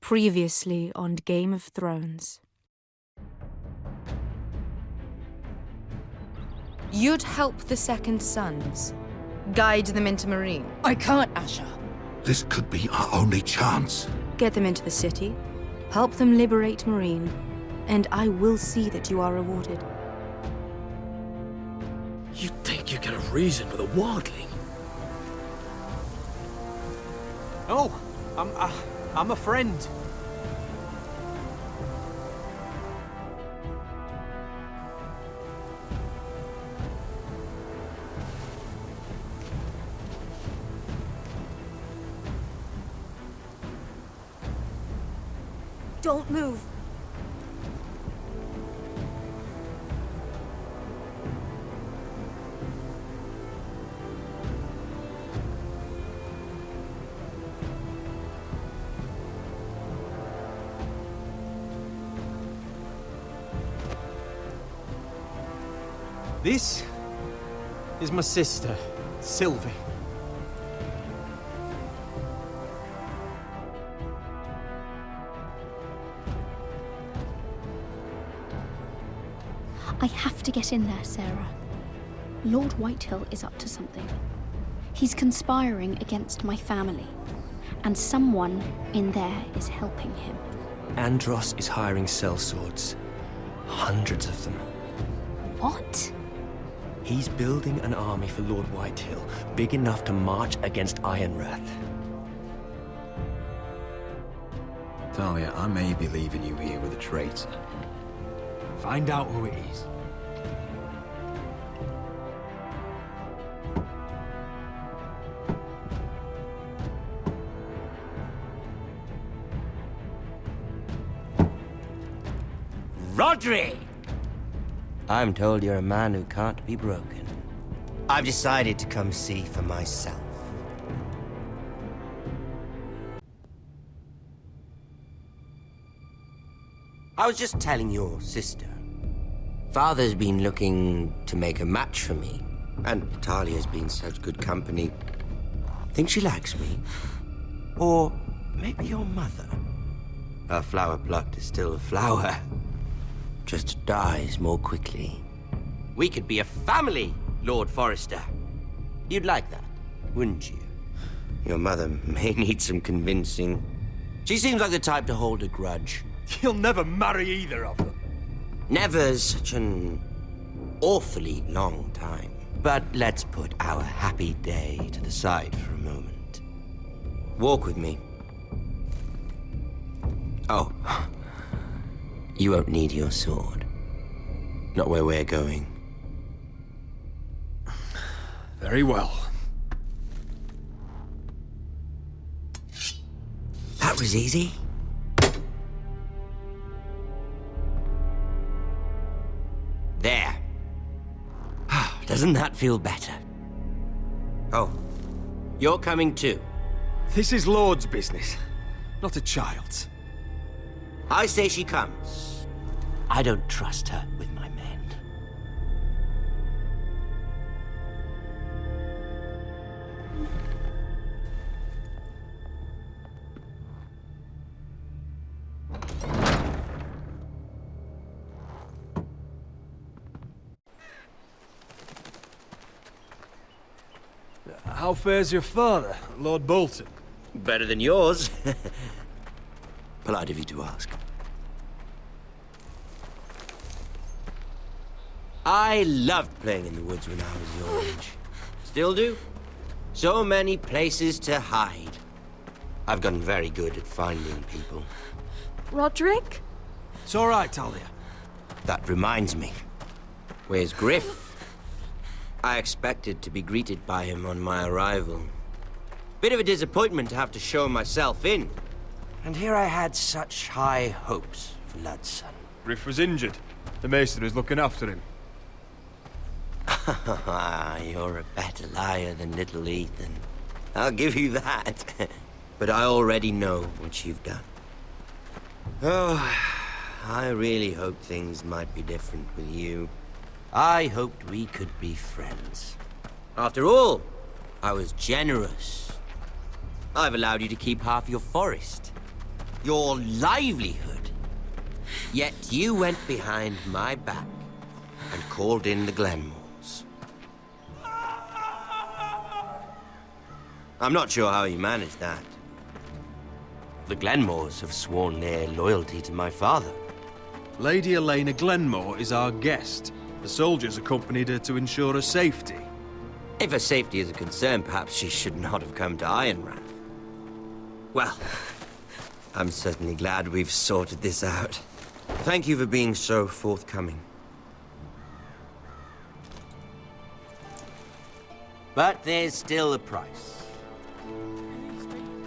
Previously on Game of Thrones. You'd help the Second Sons. Guide them into Marine. I can't, Asher. This could be our only chance. Get them into the city. Help them liberate Marine. And I will see that you are rewarded. You think you can reason with a wildling? Oh, I'm a friend. Don't move. This is my sister, Sylvie. I have to get in there, Sarah. Lord Whitehill is up to something. He's conspiring against my family, and someone in there is helping him. Andros is hiring sellswords. Hundreds of them. What? He's building an army for Lord Whitehill, big enough to march against Ironrath. Talia, I may be leaving you here with a traitor. Find out who it is. Rodri! I'm told you're a man who can't be broken. I've decided to come see for myself. I was just telling your sister. Father's been looking to make a match for me, and Talia's been such good company. Think she likes me? Or maybe your mother? Her flower plot is still a flower. Just dies more quickly. We could be a family, Lord Forrester. You'd like that, wouldn't you? Your mother may need some convincing. She seems like the type to hold a grudge. You'll never marry either of them. Never's such an awfully long time. But let's put our happy day to the side for a moment. Walk with me. Oh. You won't need your sword. Not where we're going. Very well. That was easy. There. Doesn't that feel better? Oh, you're coming too. This is Lord's business, not a child's. I say she comes. I don't trust her with my men. How fares your father, Lord Bolton? Better than yours. Polite of you to ask. I loved playing in the woods when I was your age. Still do. So many places to hide. I've gotten very good at finding people. Roderick? It's all right, Talia. That reminds me. Where's Griff? I expected to be greeted by him on my arrival. Bit of a disappointment to have to show myself in. And here I had such high hopes for lad's son. Griff was injured. The maester is looking after him. You're a better liar than little Ethan. I'll give you that. But I already know what you've done. Oh, I really hoped things might be different with you. I hoped we could be friends. After all, I was generous. I've allowed you to keep half your forest. your livelihood. Yet you went behind my back and called in the Glenmores. I'm not sure how you managed that. The Glenmores have sworn their loyalty to my father. Lady Elena Glenmore is our guest. The soldiers accompanied her to ensure her safety. If her safety is a concern, perhaps she should not have come to Ironrath. Well, I'm certainly glad we've sorted this out. Thank you for being so forthcoming. But there's still a price.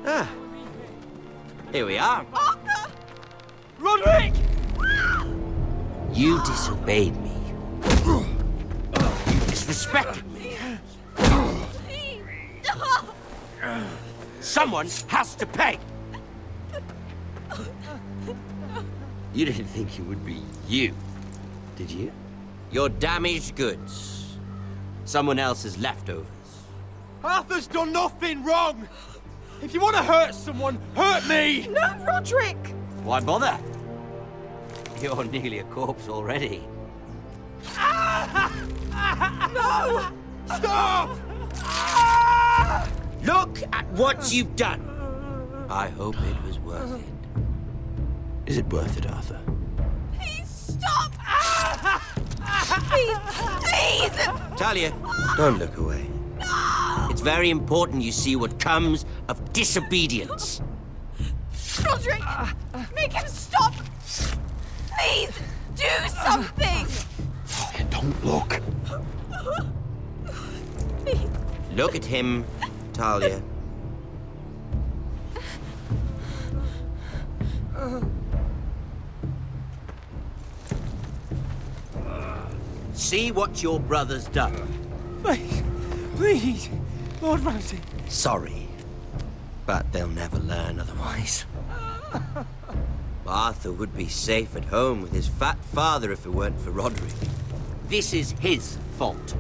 Ah. Here we are. Arthur! Roderick! You disobeyed me. You disrespected me. Someone has to pay! You didn't think it would be you, did you? Your damaged goods. Someone else's leftovers. Arthur's done nothing wrong! If you want to hurt someone, hurt me! No, Roderick! Why bother? You're nearly a corpse already. No! Stop! Look at what you've done! I hope it was worth it. Is it worth it, Arthur? Please stop! Please, please! Talia, don't look away. It's very important you see what comes of disobedience. Roderick! Make him stop! Please, do something! Don't look. Please. Look at him, Talia. See what your brother's done. Please, please, Lord Ramsay. Sorry, but they'll never learn otherwise. Arthur would be safe at home with his fat father if it weren't for Roderick. This is his fault.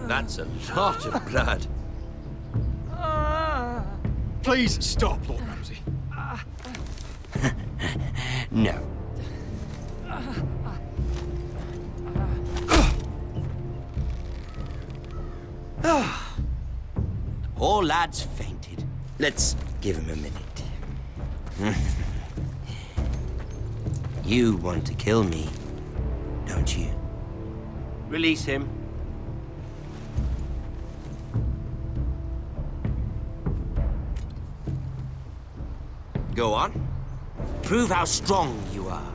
That's a lot of blood. Please stop, Lord Ramsay. No. The poor lad's fainted. Let's give him a minute. You want to kill me, don't you? Release him. Go on. Prove how strong you are.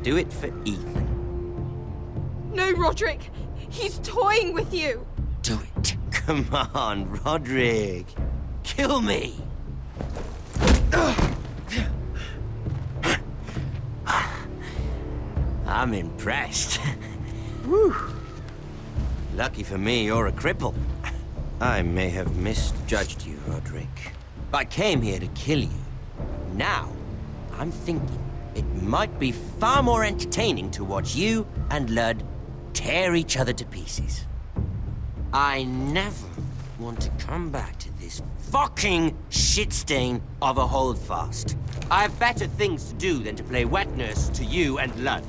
Do it for Ethan. No, Roderick! He's toying with you! Do it. Come on, Roderick. Kill me. I'm impressed. Whew. Lucky for me, you're a cripple. I may have misjudged you, Roderick. I came here to kill you. Now, I'm thinking it might be far more entertaining to watch you and Ludd tear each other to pieces. I never want to come back to this fucking shit stain of a holdfast. I have better things to do than to play wet nurse to you and Ludd.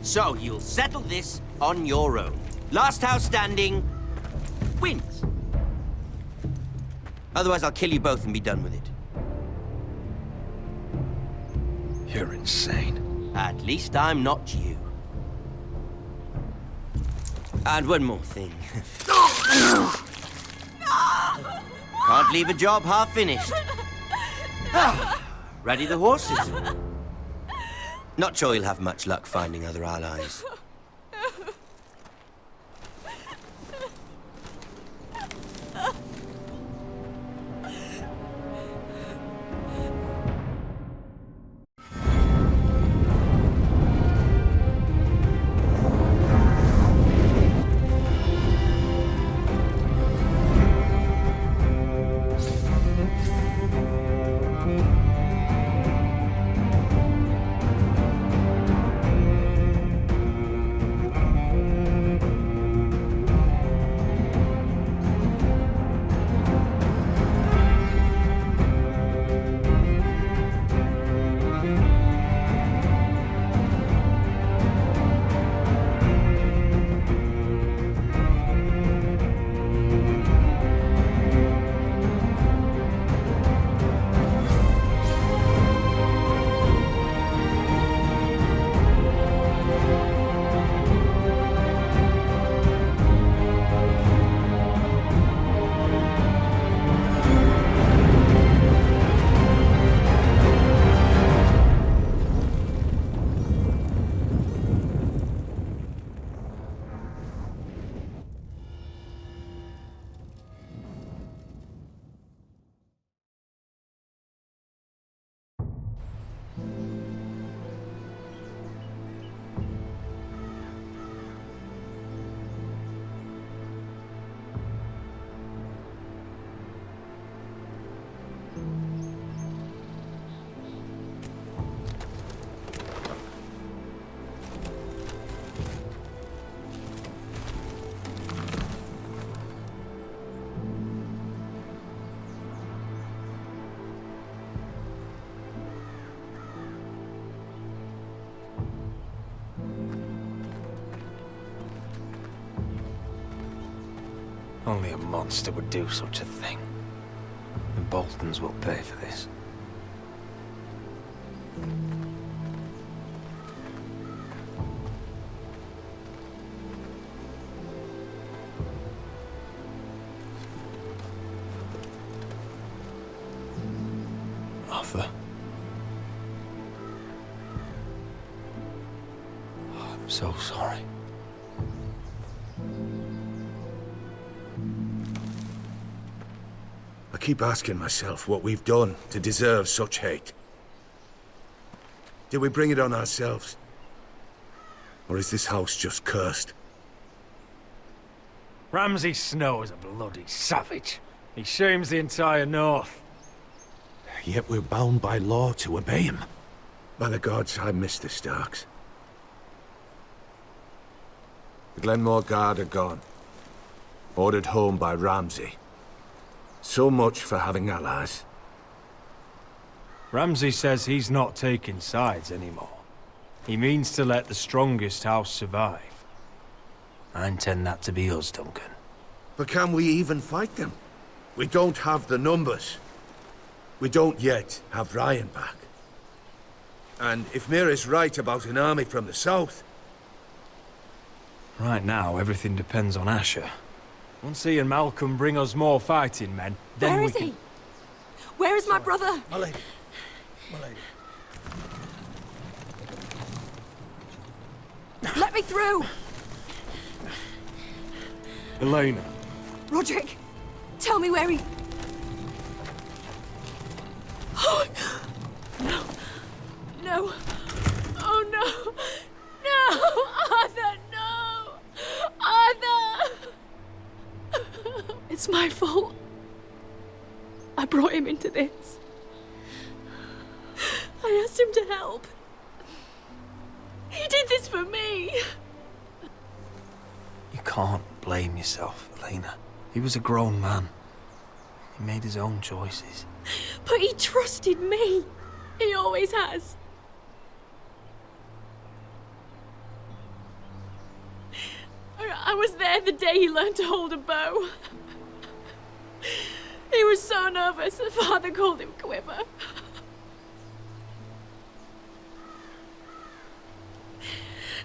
So you'll settle this on your own. Last house standing wins. Otherwise, I'll kill you both and be done with it. You're insane. At least I'm not you. And one more thing. Can't leave a job half finished. Ready the horses? Not sure you'll have much luck finding other allies. Only a monster would do such a thing. The Boltons will pay for this. Arthur. Oh, I'm so sorry. I keep asking myself what we've done to deserve such hate. Did we bring it on ourselves? Or is this house just cursed? Ramsay Snow is a bloody savage. He shames the entire North. Yet we're bound by law to obey him. By the gods, I miss the Starks. The Glenmore Guard are gone. Ordered home by Ramsay. So much for having allies. Ramsay says he's not taking sides anymore. He means to let the strongest house survive. I intend that to be us, Duncan. But can we even fight them? We don't have the numbers. We don't yet have Ryan back. And if Mira's right about an army from the south... Right now, everything depends on Asher. Once he and Malcolm bring us more fighting men, then Where is he? Where is my brother? My lady. My lady. Let me through! Elena. Roderick, tell me where he... Oh, no. No. Oh, no. No! Arthur, no! Arthur! It's my fault. I brought him into this. I asked him to help. He did this for me. You can't blame yourself, Elena. He was a grown man. He made his own choices. But he trusted me. He always has. I was there the day he learned to hold a bow. He was so nervous, the father called him Quiver.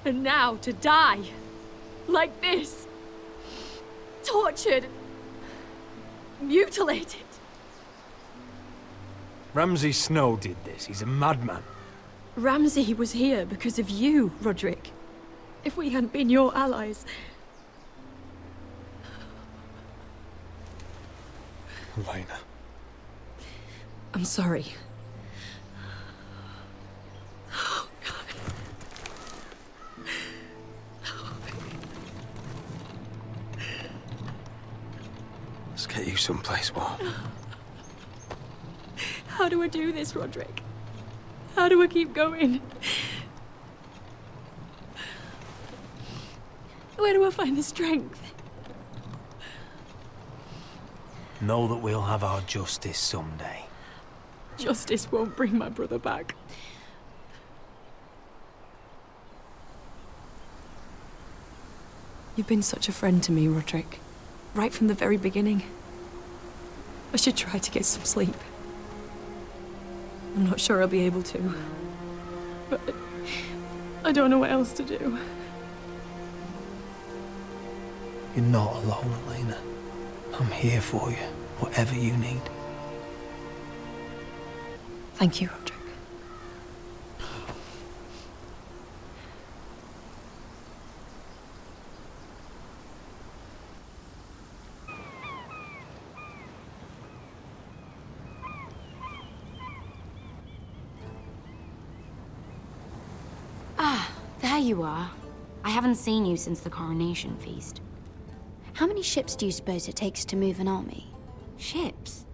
And now to die, like this, tortured, mutilated. Ramsay Snow did this. He's a madman. Ramsay was here because of you, Roderick. If we hadn't been your allies... Elena. I'm sorry. Let's get you someplace warm. How do I do this, Roderick? How do I keep going? Where do I find the strength? Know that we'll have our justice someday. Justice won't bring my brother back. You've been such a friend to me, Roderick. Right from the very beginning. I should try to get some sleep. I'm not sure I'll be able to. But I don't know what else to do. You're not alone, Elena. I'm here for you, whatever you need. Thank you, Roderick. Ah, there you are. I haven't seen you since the coronation feast. How many ships do you suppose it takes to move an army? Ships?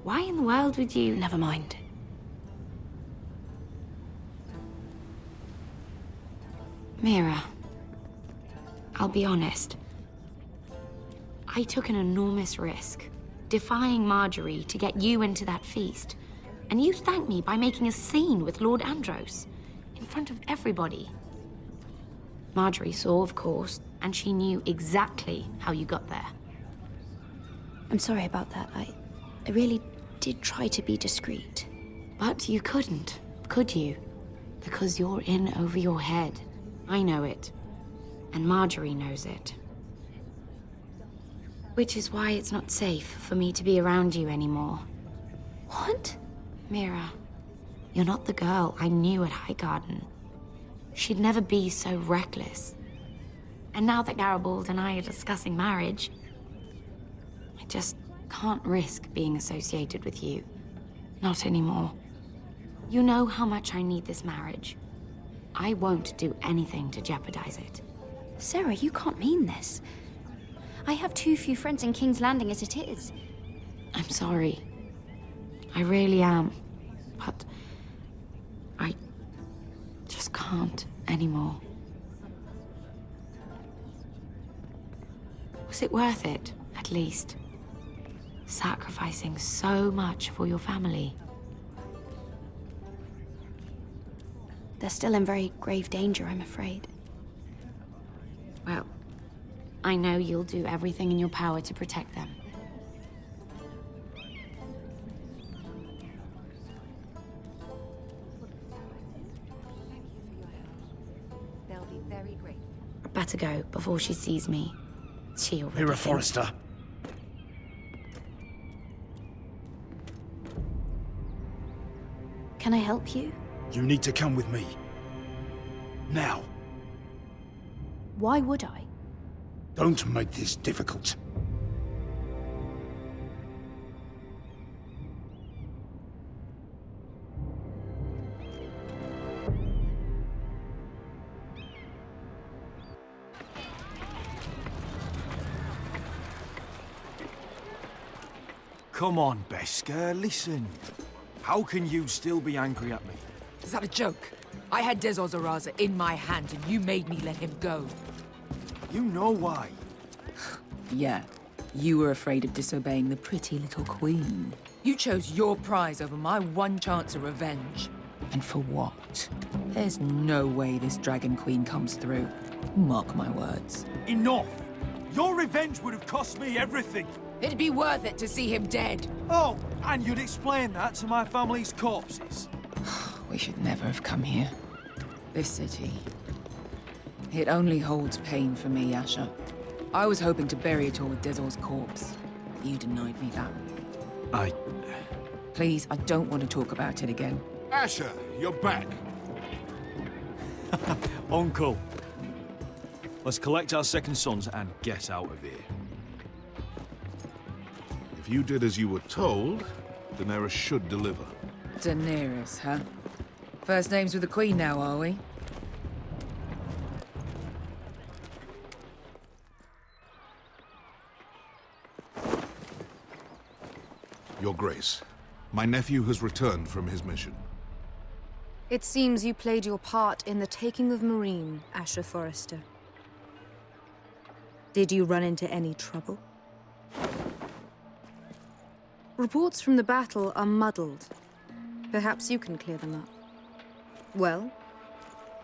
Why in the world would you... Never mind. Mira, I'll be honest. I took an enormous risk, defying Marjorie to get you into that feast. And you thanked me by making a scene with Lord Andros, in front of everybody. Marjorie saw, of course, and she knew exactly how you got there. I'm sorry about that. I really did try to be discreet. But you couldn't, could you? Because you're in over your head. I know it. And Marjorie knows it. Which is why it's not safe for me to be around you anymore. What? Mira, you're not the girl I knew at Highgarden. She'd never be so reckless. And now that Garibald and I are discussing marriage, I just can't risk being associated with you. Not anymore. You know how much I need this marriage. I won't do anything to jeopardize it. Sarah, you can't mean this. I have too few friends in King's Landing as it is. I'm sorry. I really am. But I just can't anymore. Was it worth it, at least? Sacrificing so much for your family. They're still in very grave danger, I'm afraid. Well, I know you'll do everything in your power to protect them. They'll be very grateful. I'd better go before she sees me. She already Mira thinks- Forrester. Can I help you? You need to come with me. Now. Why would I? Don't make this difficult. Come on, Beskar, listen. How can you still be angry at me? Is that a joke? I had Dezor Zaraza in my hand and you made me let him go. You know why. Yeah, you were afraid of disobeying the pretty little queen. You chose your prize over my one chance of revenge. And for what? There's no way this Dragon Queen comes through. Mark my words. Enough! Your revenge would have cost me everything. It'd be worth it to see him dead. Oh, and you'd explain that to my family's corpses. We should never have come here. This city. It only holds pain for me, Asher. I was hoping to bury it all with Dezor's corpse. You denied me that. Please, I don't want to talk about it again. Asher, you're back. Uncle. Let's collect our second sons and get out of here. If you did as you were told, Daenerys should deliver. Daenerys, huh? First names with the Queen now, are we? Your Grace, my nephew has returned from his mission. It seems you played your part in the taking of Marine, Asher Forrester. Did you run into any trouble? Reports from the battle are muddled. Perhaps you can clear them up. Well,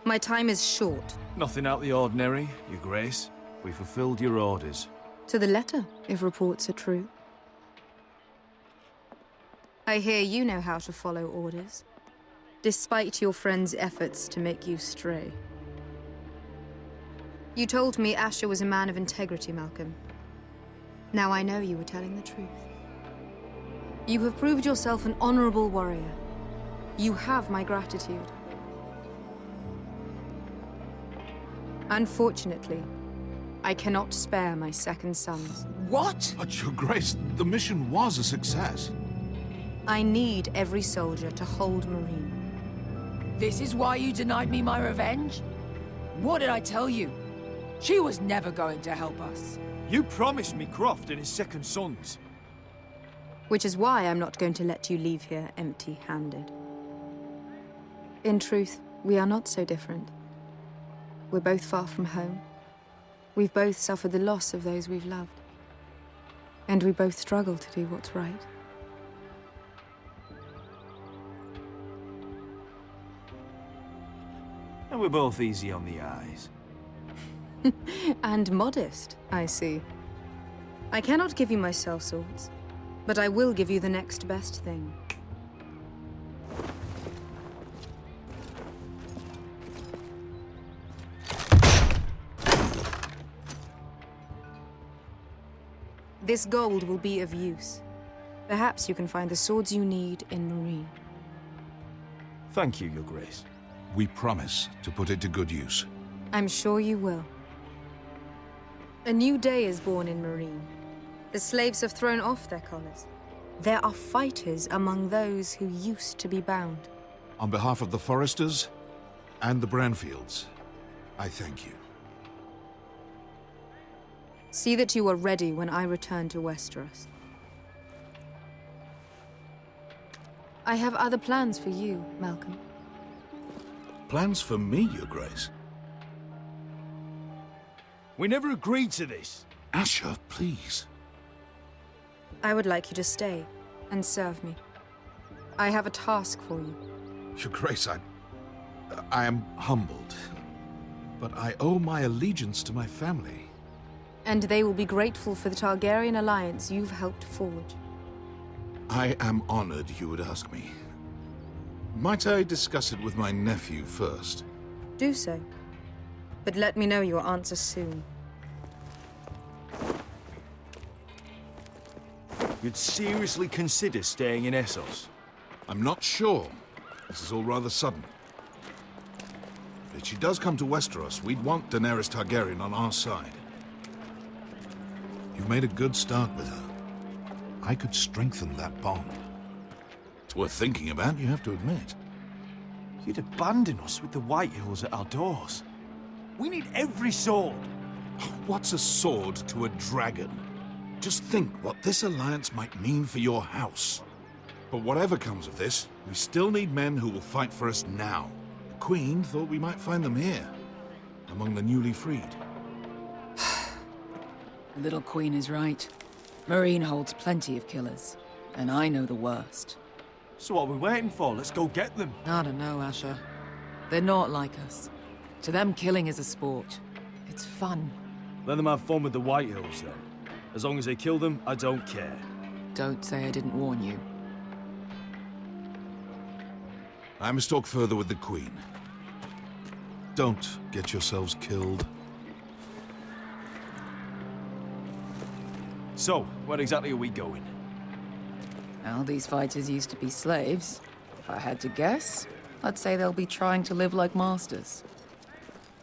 my time is short. Nothing out of the ordinary, Your Grace. We fulfilled your orders. To the letter, if reports are true. I hear you know how to follow orders, despite your friend's efforts to make you stray. You told me Asher was a man of integrity, Malcolm. Now I know you were telling the truth. You have proved yourself an honorable warrior. You have my gratitude. Unfortunately, I cannot spare my second sons. What? But, Your Grace, the mission was a success. I need every soldier to hold Marine. This is why you denied me my revenge? What did I tell you? She was never going to help us. You promised me Croft and his second sons. Which is why I'm not going to let you leave here empty-handed. In truth, we are not so different. We're both far from home. We've both suffered the loss of those we've loved. And we both struggle to do what's right. And we're both easy on the eyes. And modest, I see. I cannot give you my sellswords, but I will give you the next best thing. This gold will be of use. Perhaps you can find the swords you need in Marine. Thank you, Your Grace. We promise to put it to good use. I'm sure you will. A new day is born in Marine. The slaves have thrown off their collars. There are fighters among those who used to be bound. On behalf of the Forresters and the Branfields, I thank you. See that you are ready when I return to Westeros. I have other plans for you, Malcolm. Plans for me, Your Grace? We never agreed to this. Asher, please. I would like you to stay and serve me. I have a task for you. Your Grace, I am humbled, but I owe my allegiance to my family. And they will be grateful for the Targaryen alliance you've helped forge. I am honored you would ask me. Might I discuss it with my nephew first? Do so. But let me know your answer soon. You'd seriously consider staying in Essos? I'm not sure. This is all rather sudden. But if she does come to Westeros, we'd want Daenerys Targaryen on our side. You've made a good start with her. I could strengthen that bond. It's worth thinking about, you have to admit. You'd abandon us with the Whitehills at our doors. We need every sword. What's a sword to a dragon? Just think what this alliance might mean for your house. But whatever comes of this, we still need men who will fight for us now. The Queen thought we might find them here, among the newly freed. The little queen is right. Marine holds plenty of killers, and I know the worst. So what are we waiting for? Let's go get them. I don't know, Asher. They're not like us. To them, killing is a sport. It's fun. Let them have fun with the Whitehills, then. As long as they kill them, I don't care. Don't say I didn't warn you. I must talk further with the Queen. Don't get yourselves killed. So, where exactly are we going? Well, these fighters used to be slaves. If I had to guess, I'd say they'll be trying to live like masters.